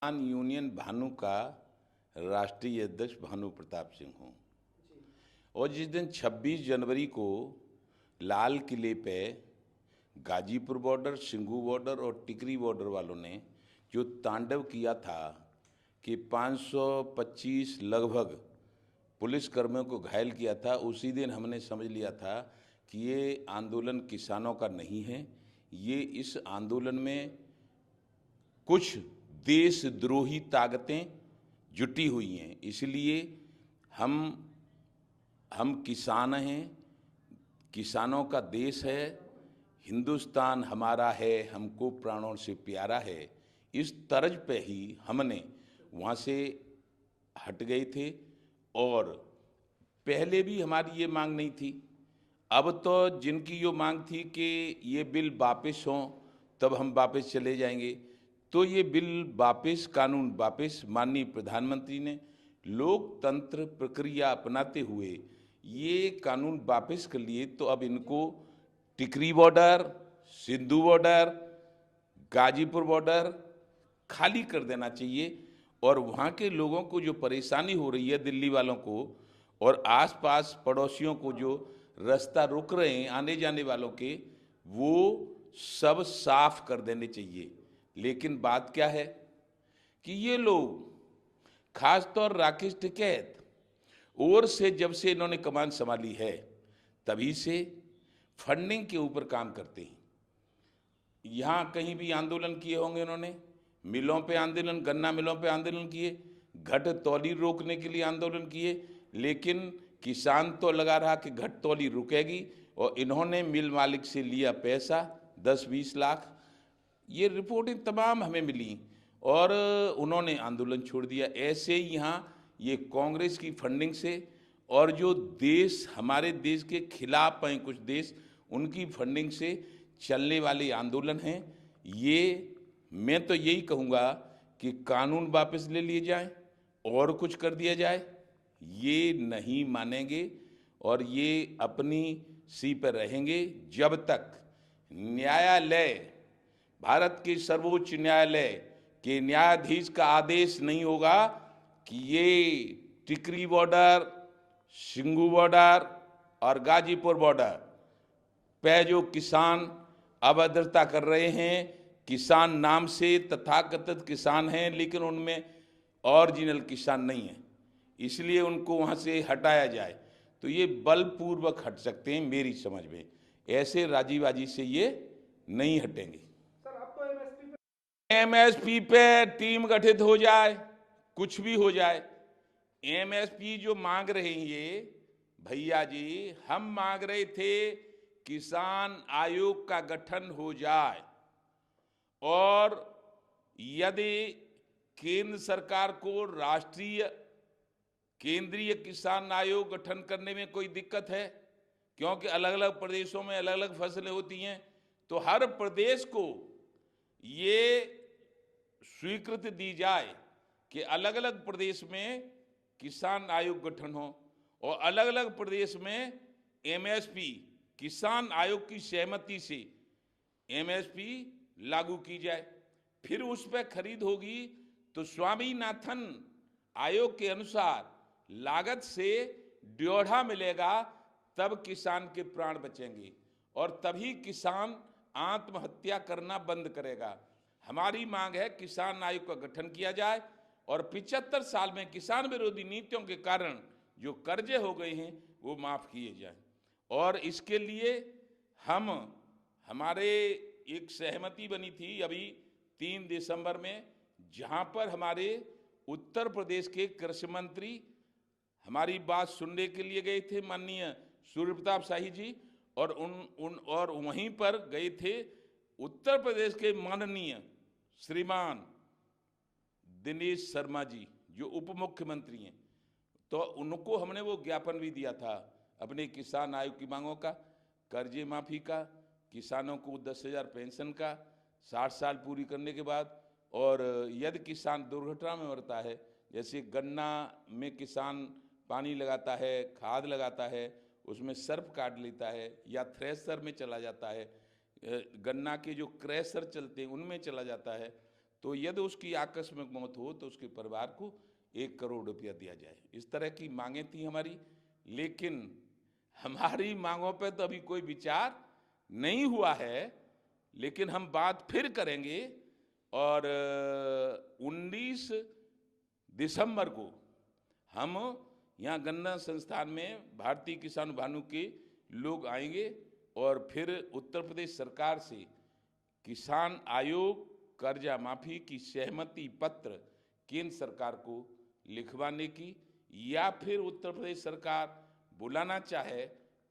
किसान यूनियन भानु का राष्ट्रीय अध्यक्ष भानु प्रताप सिंह हूँ। और जिस दिन 26 जनवरी को लाल किले पे गाजीपुर बॉर्डर, सिंघू बॉर्डर और टिकरी बॉर्डर वालों ने जो तांडव किया था कि 525 लगभग पुलिसकर्मियों को घायल किया था, उसी दिन हमने समझ लिया था कि ये आंदोलन किसानों का नहीं है। ये इस आंदोलन में कुछ देशद्रोही ताकतें जुटी हुई हैं। इसलिए हम किसान हैं, किसानों का देश है, हिंदुस्तान हमारा है, हमको प्राणों से प्यारा है। इस तर्ज पे ही हमने वहाँ से हट गए थे। और पहले भी हमारी ये मांग नहीं थी। अब तो जिनकी जो मांग थी कि ये बिल वापस हों तब हम वापस चले जाएंगे, तो ये बिल वापस, कानून वापस माननीय प्रधानमंत्री ने लोकतंत्र प्रक्रिया अपनाते हुए ये कानून वापस कर लिए। तो अब इनको Tikri border, Sindhu border, Ghazipur border खाली कर देना चाहिए। और वहाँ के लोगों को जो परेशानी हो रही है, दिल्ली वालों को और आसपास पड़ोसियों को जो रास्ता रोक रहे हैं आने जाने वालों के, वो सब साफ कर देने चाहिए। लेकिन बात क्या है कि ये लोग, खासतौर राकेश टिकैत और से जब से इन्होंने कमान संभाली है तभी से फंडिंग के ऊपर काम करते हैं। यहाँ कहीं भी आंदोलन किए होंगे इन्होंने, मिलों पे आंदोलन, गन्ना मिलों पे आंदोलन किए, घट तौली रोकने के लिए आंदोलन किए, लेकिन किसान तो लगा रहा कि घट तौली रुकेगी। और इन्होंने मिल मालिक से लिया पैसा 10-20 लाख, ये रिपोर्टें तमाम हमें मिली और उन्होंने आंदोलन छोड़ दिया। ऐसे ही यहाँ ये कांग्रेस की फंडिंग से और जो देश, हमारे देश के खिलाफ हैं कुछ देश, उनकी फंडिंग से चलने वाले आंदोलन हैं। ये मैं तो यही कहूँगा कि कानून वापस ले लिए जाएं और कुछ कर दिया जाए। ये नहीं मानेंगे और ये अपनी सी पर रहेंगे जब तक न्यायालय, भारत के सर्वोच्च न्यायालय के न्यायाधीश का आदेश नहीं होगा कि ये टिकरी बॉर्डर, सिंघू बॉर्डर और गाजीपुर बॉर्डर पे जो किसान अभद्रता कर रहे हैं, किसान नाम से तथाकथित किसान हैं लेकिन उनमें ओरिजिनल किसान नहीं है, इसलिए उनको वहाँ से हटाया जाए। तो ये बलपूर्वक हट सकते हैं मेरी समझ में, ऐसे राजीबाजी से ये नहीं हटेंगे। एमएसपी पे टीम गठित हो जाए, कुछ भी हो जाए। एमएसपी जो मांग रहे हैं ये भैया जी, हम मांग रहे थे किसान आयोग का गठन हो जाए और यदि केंद्र सरकार को केंद्रीय किसान आयोग गठन करने में कोई दिक्कत है, क्योंकि अलग अलग प्रदेशों में अलग अलग फसलें होती हैं, तो हर प्रदेश को ये स्वीकृति दी जाए कि अलग अलग प्रदेश में किसान आयोग गठन हो और अलग अलग प्रदेश में एमएसपी, किसान आयोग की सहमति से एमएसपी लागू की जाए। फिर उस पर खरीद होगी तो स्वामीनाथन आयोग के अनुसार लागत से 1.5 मिलेगा, तब किसान के प्राण बचेंगे और तभी किसान आत्महत्या करना बंद करेगा। हमारी मांग है किसान आयोग का गठन किया जाए और 75 साल में किसान विरोधी नीतियों के कारण जो कर्जे हो गए हैं वो माफ किए जाएं। और इसके लिए हमारे एक सहमति बनी थी अभी 3 दिसंबर में, जहां पर हमारे उत्तर प्रदेश के कृषि मंत्री हमारी बात सुनने के लिए गए थे, माननीय सूर्य प्रताप शाही जी, और वहीं पर गए थे उत्तर प्रदेश के माननीय श्रीमान दिनेश शर्मा जी जो उप मुख्यमंत्री हैं। तो उनको हमने वो ज्ञापन भी दिया था अपने किसान आयोग की मांगों का, कर्जे माफी का, किसानों को 10,000 पेंशन का 60 साल पूरी करने के बाद, और यदि किसान दुर्घटना में मरता है, जैसे गन्ना में किसान पानी लगाता है, खाद लगाता है, उसमें सर्प काट लेता है या थ्रेसर में चला जाता है, गन्ना के जो क्रैशर चलते हैं उनमें चला जाता है, तो यदि उसकी आकस्मिक मौत हो तो उसके परिवार को 1 करोड़ रुपया दिया जाए। इस तरह की मांगें थी हमारी, लेकिन हमारी मांगों पे तो अभी कोई विचार नहीं हुआ है, लेकिन हम बात फिर करेंगे। और 19 दिसंबर को हम यहाँ गन्ना संस्थान में भारतीय किसान भानु के लोग आएंगे और फिर उत्तर प्रदेश सरकार से किसान आयोग कर्जा माफी की सहमति पत्र केंद्र सरकार को लिखवाने की, या फिर उत्तर प्रदेश सरकार बुलाना चाहे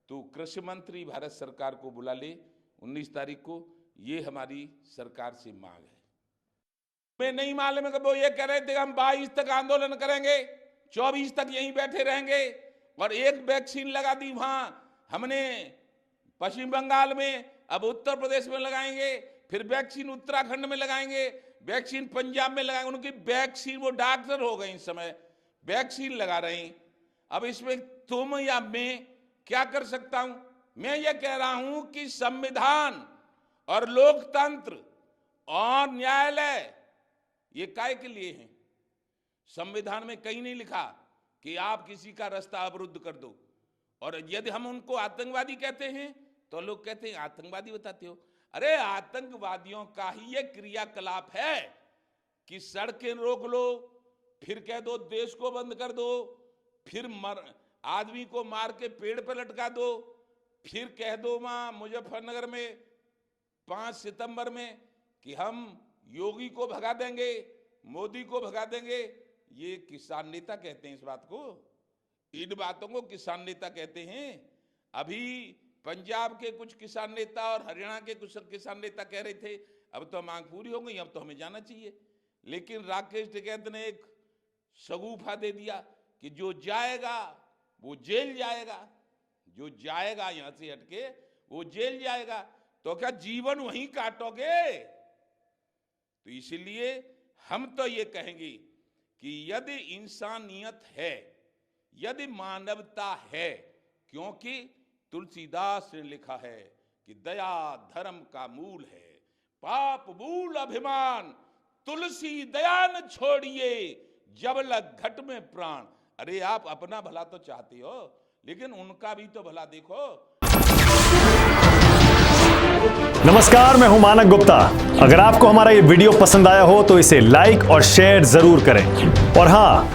तो कृषि मंत्री भारत सरकार को बुला ले 19 तारीख को। ये हमारी सरकार से मांग है। मैं नहीं मालूम है कि वो ये कह रहे थे हम 22 तक आंदोलन करेंगे, 24 तक यहीं बैठे रहेंगे, और एक वैक्सीन लगा दी वहां हमने पश्चिम बंगाल में, अब उत्तर प्रदेश में लगाएंगे, फिर वैक्सीन उत्तराखंड में लगाएंगे, वैक्सीन पंजाब में लगाएंगे। उनकी वैक्सीन, वो डॉक्टर हो गए इस समय, वैक्सीन लगा रहे हैं। अब इसमें तुम या मैं क्या कर सकता हूं? मैं ये कह रहा हूं कि संविधान और लोकतंत्र और न्यायालय ये काय के लिए हैं? संविधान में कहीं नहीं लिखा कि आप किसी का रास्ता अवरुद्ध कर दो। और यदि हम उनको आतंकवादी कहते हैं तो लोग कहते हैं आतंकवादी बताते हो। अरे आतंकवादियों का ही ये क्रियाकलाप है कि सड़कें रोक लो, फिर कह दो देश को बंद कर दो, फिर आदमी को मार के पेड़ पर लटका दो, फिर कह दो वहां मुजफ्फरनगर में 5 सितंबर में कि हम योगी को भगा देंगे, मोदी को भगा देंगे। ये किसान नेता कहते हैं इस बात को, इन बातों को किसान नेता कहते हैं। अभी पंजाब के कुछ किसान नेता और हरियाणा के कुछ किसान नेता कह रहे थे अब तो मांग पूरी हो गई, अब तो हमें जाना चाहिए। लेकिन राकेश टिकैत ने एक शगुफा दे दिया कि जो जाएगा वो जेल जाएगा, जो जाएगा यहां से हटके वो जेल जाएगा। तो क्या जीवन वहीं काटोगे? तो इसलिए हम तो ये कहेंगे कि यदि इंसानियत है, यदि मानवता है, क्योंकि तुलसीदास ने लिखा है कि दया धर्म का मूल है, पाप मूल अभिमान, तुलसी दया न छोड़िए, जब लग घट में प्राण। अरे आप अपना भला तो चाहते हो, लेकिन उनका भी तो भला देखो। नमस्कार, मैं हूं मानक गुप्ता। अगर आपको हमारा ये वीडियो पसंद आया हो तो इसे लाइक और शेयर जरूर करें, और हां,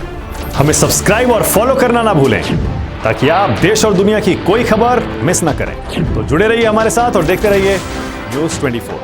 हमें सब्सक्राइब और फॉलो करना ना भूलें ताकि आप देश और दुनिया की कोई खबर मिस ना करें। तो जुड़े रहिए हमारे साथ और देखते रहिए न्यूज़ 24।